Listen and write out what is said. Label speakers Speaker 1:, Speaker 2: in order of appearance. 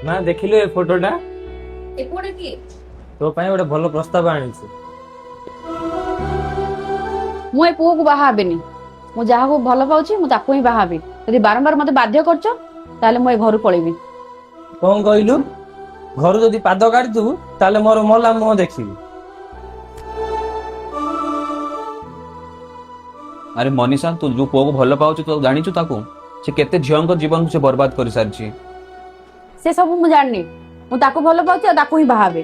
Speaker 1: ନା ଦେଖିଲୁ ଏ ଫଟୋଟା
Speaker 2: ଏପଟେ କିଏ?
Speaker 1: ତୋ ପାଇଁ ଗୋଟେ ଭଲ ପ୍ରସ୍ତାବ ଆଣିଛି।
Speaker 3: ମୁଁ ଏ ପୁଅକୁ ବାହା ହେବିନି। ମୁଁ ଯାହାକୁ ଭଲ ପାଉଛି ମୁଁ ତାକୁ ହିଁ ବାହା ହେବି। ଯଦି ବାରମ୍ବାର ମତେ ବାଧ୍ୟ କରୁଛ ତାହେଲେ ମୁଁ ଏ ଘରୁ ପଳେଇବି।
Speaker 1: କଣ କହିଲୁ? ଘରୁ ଯଦି ପାଦ କାଢିଥିବୁ ତାହେଲେ ମୋର ମଲା ମୁହଁ ଦେଖିବି।
Speaker 4: अरे मनीषा तू जो पुओ को भल पाउଛୁ तो ଜାଣିଛୁ ତାକୁ ସେ କେତେ ଝିଅଙ୍କ ଜୀବନକୁ ସେ ବର୍ବାଦ କରି ସାରିଛି।
Speaker 3: ସେ ସବୁ ମୁଁ ଜାଣିନି। ମୁଁ ତାକୁ ଭଲ ପାଉଛି ଆଉ ତାକୁ ହିଁ ବାହା ହେବି।